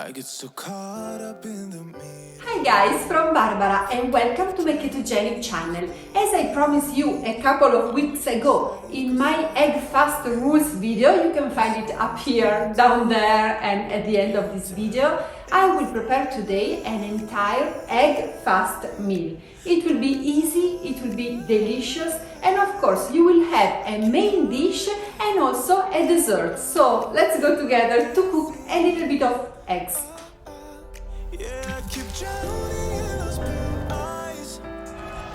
I get so caught up in the meat. Hi guys, from Barbara and welcome to my ketogenic channel. As I promised you a couple of weeks ago in my egg fast rules video, you can find it up here, down there and at the end of this video, I will prepare today an entire egg fast meal. It will be easy, it will be delicious, and of course you will have a main dish and also a dessert. So let's go together to cook a little bit of eggs. Yeah, I keep drowning in those blue eyes,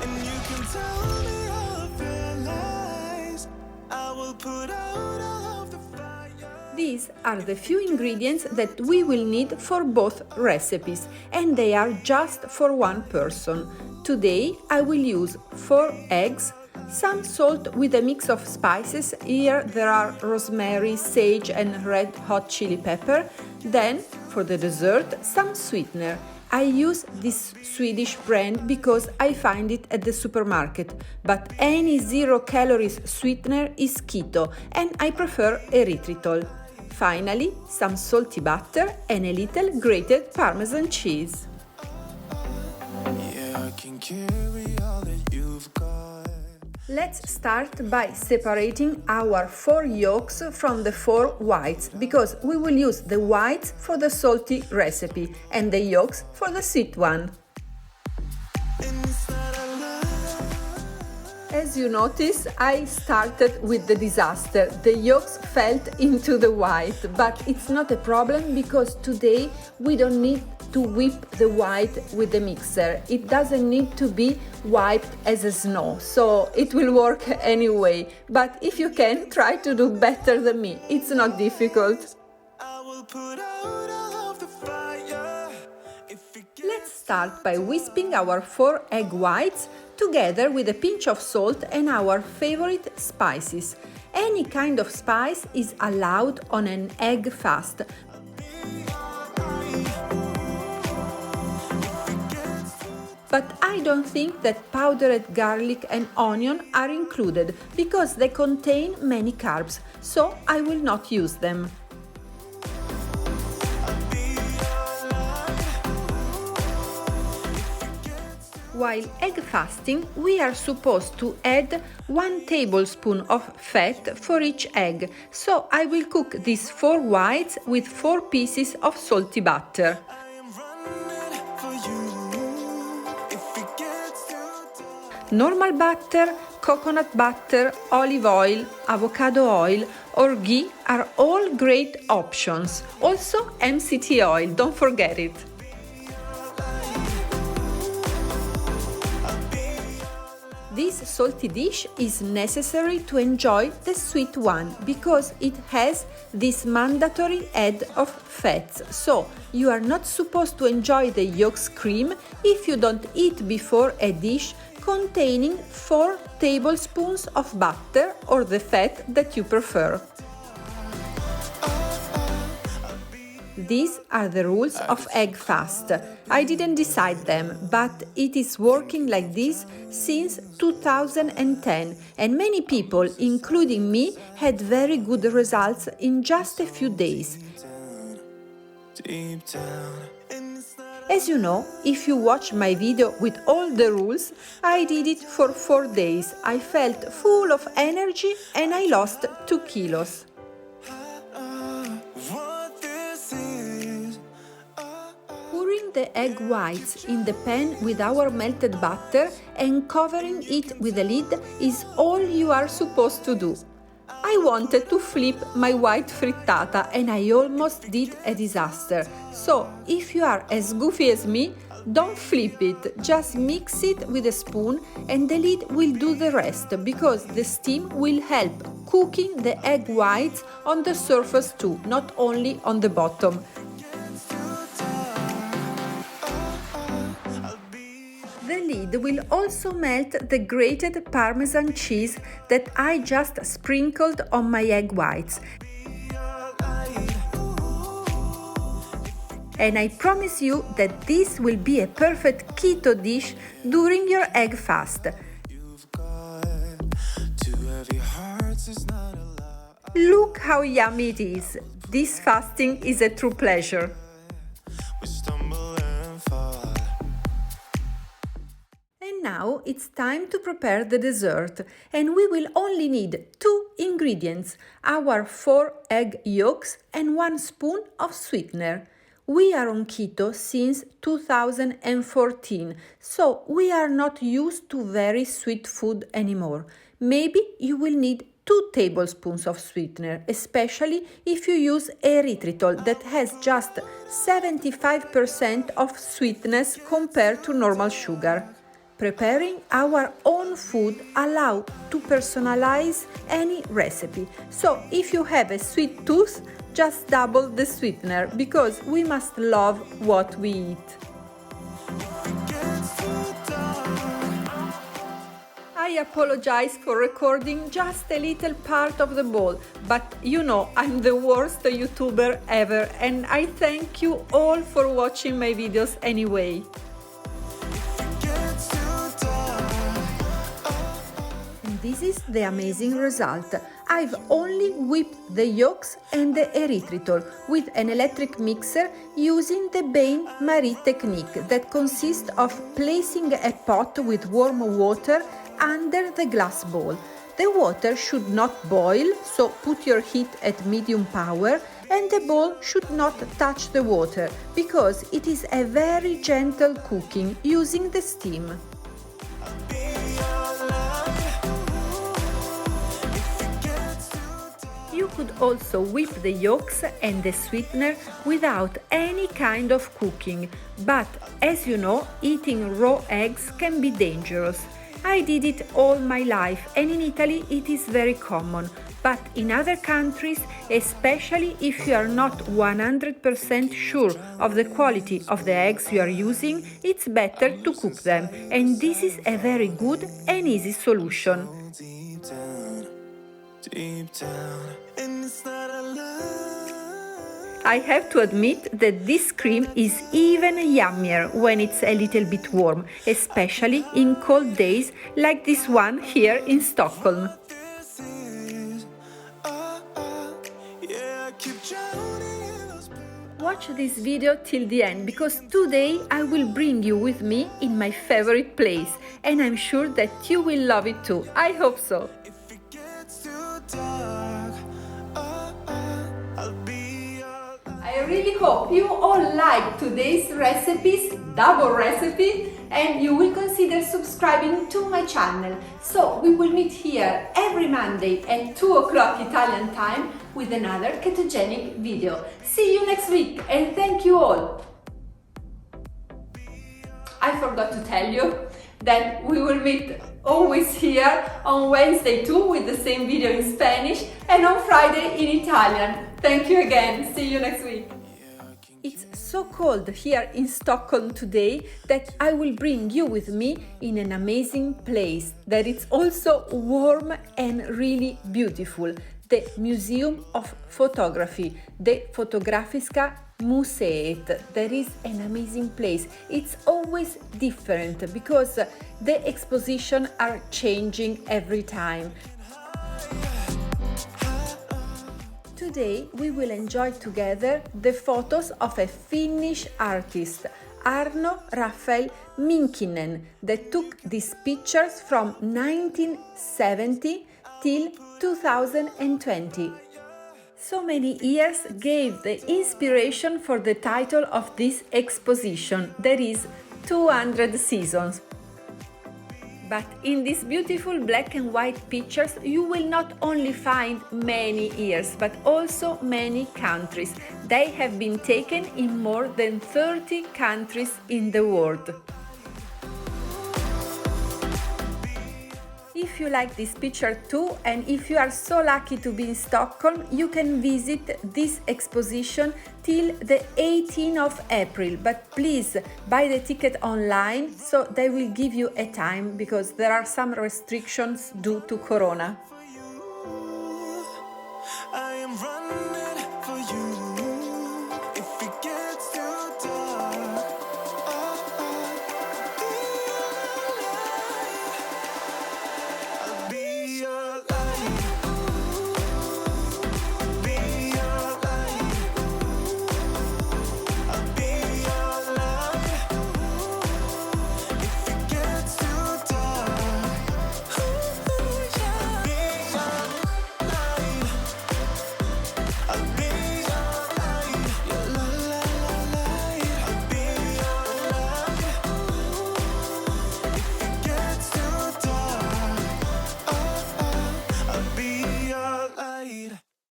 and you can tell me all of your lies. I will put out all of the fire. These are the few ingredients that we will need for both recipes, and they are just for one person. Today I will use 4 eggs, some salt with a mix of spices. Here there are rosemary, sage and red hot chili pepper. Then for the dessert, some sweetener. I use this Swedish brand because I find it at the supermarket, but any 0 calories sweetener is keto and I prefer erythritol. Finally, some salty butter and a little grated parmesan cheese. Yeah, I can carry all that you've got. Let's start by separating our 4 yolks from the 4 whites, because we will use the whites for the salty recipe and the yolks for the sweet one. As you notice, I started with the disaster. The yolks fell into the white, but it's not a problem because today we don't need to whip the white with the mixer. It doesn't need to be wiped as a snow, so it will work anyway. But if you can, try to do better than me. It's not difficult. I will put out all of the fire. If it gets Let's start by whisking our 4 egg whites together with a pinch of salt and our favorite spices. Any kind of spice is allowed on an egg fast. But I don't think that powdered garlic and onion are included because they contain many carbs, so I will not use them. While egg fasting, we are supposed to add 1 tablespoon of fat for each egg, so I will cook these 4 whites with 4 pieces of salty butter. I am running for you. If it gets too dark. Normal butter, coconut butter, olive oil, avocado oil or ghee are all great options. Also MCT oil, don't forget it. This salty dish is necessary to enjoy the sweet one because it has this mandatory add of fats. So you are not supposed to enjoy the yolks cream if you don't eat before a dish containing 4 tablespoons of butter or the fat that you prefer. These are the rules of egg fast. I didn't decide them, but it is working like this since 2010, and many people, including me, had very good results in just a few days. Deep down. And it's not As you know, if you watch my video with all the rules, I did it for 4 days. I felt full of energy and I lost 2 kilos. what this is. Pouring the egg whites in the pan with our melted butter and covering it with a lid is all you are supposed to do. I wanted to flip my white frittata and I almost did a disaster. So, if you are as goofy as me, don't flip it, just mix it with a spoon and the lid will do the rest because the steam will help cooking the egg whites on the surface too, not only on the bottom. The lid will also melt the grated parmesan cheese that I just sprinkled on my egg whites. And I promise you that this will be a perfect keto dish during your egg fast. You've got 2 heavy hearts, it's not allowed. Look how yummy it is! This fasting is a true pleasure. now it's time to prepare the dessert, and we will only need 2 ingredients, our 4 egg yolks and 1 spoon of sweetener. We are on keto since 2014, so we are not used to very sweet food anymore. Maybe you will need 2 tablespoons of sweetener, especially if you use erythritol that has just 75% of sweetness compared to normal sugar. Preparing our own food allows to personalize any recipe. So if you have a sweet tooth, just double the sweetener because we must love what we eat. I apologize for recording just a little part of the bowl, but you know I'm the worst YouTuber ever, and I thank you all for watching my videos anyway. And this is the amazing result. I've only whipped the yolks and the erythritol with an electric mixer using the bain-marie technique that consists of placing a pot with warm water under the glass bowl. The water should not boil, so put your heat at medium power, and the bowl should not touch the water because it is a very gentle cooking using the steam. You could also whip the yolks and the sweetener without any kind of cooking, but as you know, eating raw eggs can be dangerous. I did it all my life, and in Italy it is very common, but in other countries, especially if you are not 100% sure of the quality of the eggs you are using, it's better to cook them, and this is a very good and easy solution. Deep down, and it's not a lie. I have to admit that this cream is even yummier when it's a little bit warm, especially in cold days like this one here in Stockholm. This is, yeah, I keep drowning in those blue. Watch this video till the end because today I will bring you with me in my favorite place, and I'm sure that you will love it too. I hope so. If it gets too dark, I'll be all. I really hope you all like today's recipes, double recipe, and you will consider subscribing to my channel. So we will meet here every Monday at 2 o'clock Italian time with another ketogenic video. See you next week, and thank you all. I forgot to tell you that we will meet always here on Wednesday too with the same video in Spanish and on Friday in Italian. Thank you again. See you next week. It's so cold here in Stockholm today that I will bring you with me in an amazing place that it's also warm and really beautiful. The Museum of Photography, the Fotografiska Museet. That is an amazing place. It's always different because the expositions are changing every time. Today we will enjoy together the photos of a Finnish artist, Arno Raphael Minkinen, that took these pictures from 1970 till 2020. So many years gave the inspiration for the title of this exposition, that is 200 Seasons. But in these beautiful black and white pictures, you will not only find many years, but also many countries. They have been taken in more than 30 countries in the world. If you like this picture too, and if you are so lucky to be in Stockholm, you can visit this exposition till the 18th of April. But please buy the ticket online, so they will give you a time because there are some restrictions due to Corona. I am running for you. If it gets too dark.